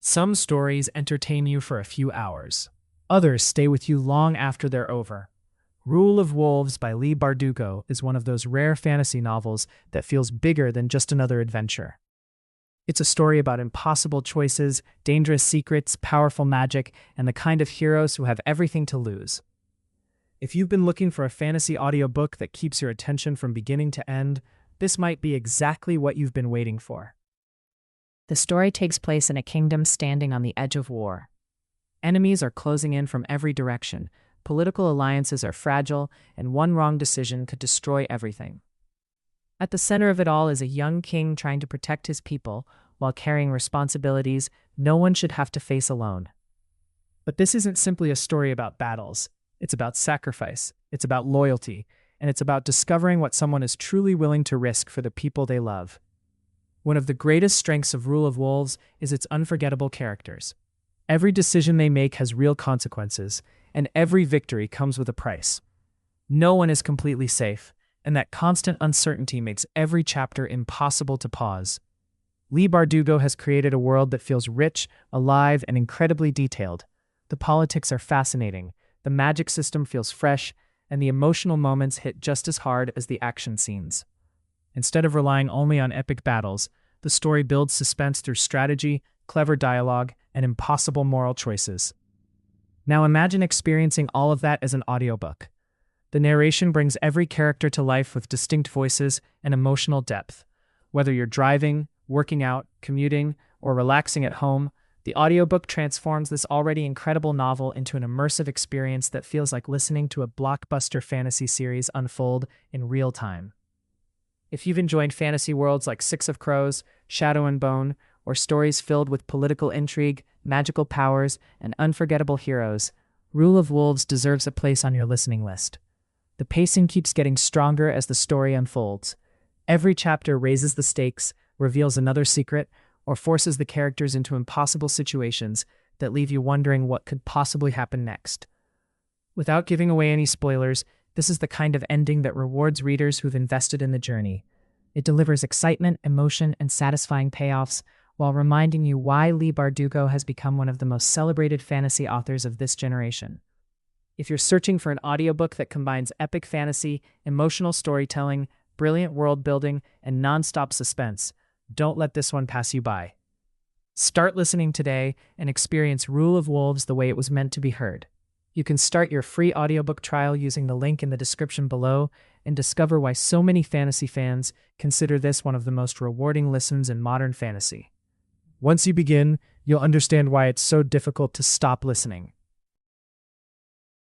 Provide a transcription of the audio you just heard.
Some stories entertain you for a few hours. Others stay with you long after they're over. Rule of Wolves by Leigh Bardugo is one of those rare fantasy novels that feels bigger than just another adventure. It's a story about impossible choices, dangerous secrets, powerful magic, and the kind of heroes who have everything to lose. If you've been looking for a fantasy audiobook that keeps your attention from beginning to end, this might be exactly what you've been waiting for. The story takes place in a kingdom standing on the edge of war. Enemies are closing in from every direction, political alliances are fragile, and one wrong decision could destroy everything. At the center of it all is a young king trying to protect his people while carrying responsibilities no one should have to face alone. But this isn't simply a story about battles. It's about sacrifice, it's about loyalty, and it's about discovering what someone is truly willing to risk for the people they love. One of the greatest strengths of Rule of Wolves is its unforgettable characters. Every decision they make has real consequences, and every victory comes with a price. No one is completely safe, and that constant uncertainty makes every chapter impossible to pause. Leigh Bardugo has created a world that feels rich, alive, and incredibly detailed. The politics are fascinating, the magic system feels fresh, and the emotional moments hit just as hard as the action scenes. Instead of relying only on epic battles, the story builds suspense through strategy, clever dialogue, and impossible moral choices. Now imagine experiencing all of that as an audiobook. The narration brings every character to life with distinct voices and emotional depth. Whether you're driving, working out, commuting, or relaxing at home, the audiobook transforms this already incredible novel into an immersive experience that feels like listening to a blockbuster fantasy series unfold in real time. If you've enjoyed fantasy worlds like Six of Crows, Shadow and Bone, or stories filled with political intrigue, magical powers, and unforgettable heroes, Rule of Wolves deserves a place on your listening list. The pacing keeps getting stronger as the story unfolds. Every chapter raises the stakes, reveals another secret, or forces the characters into impossible situations that leave you wondering what could possibly happen next. Without giving away any spoilers, this is the kind of ending that rewards readers who've invested in the journey. It delivers excitement, emotion, and satisfying payoffs, while reminding you why Leigh Bardugo has become one of the most celebrated fantasy authors of this generation. If you're searching for an audiobook that combines epic fantasy, emotional storytelling, brilliant world building, and non-stop suspense, don't let this one pass you by. Start listening today and experience Rule of Wolves the way it was meant to be heard. You can start your free audiobook trial using the link in the description below and discover why so many fantasy fans consider this one of the most rewarding listens in modern fantasy. Once you begin, you'll understand why it's so difficult to stop listening.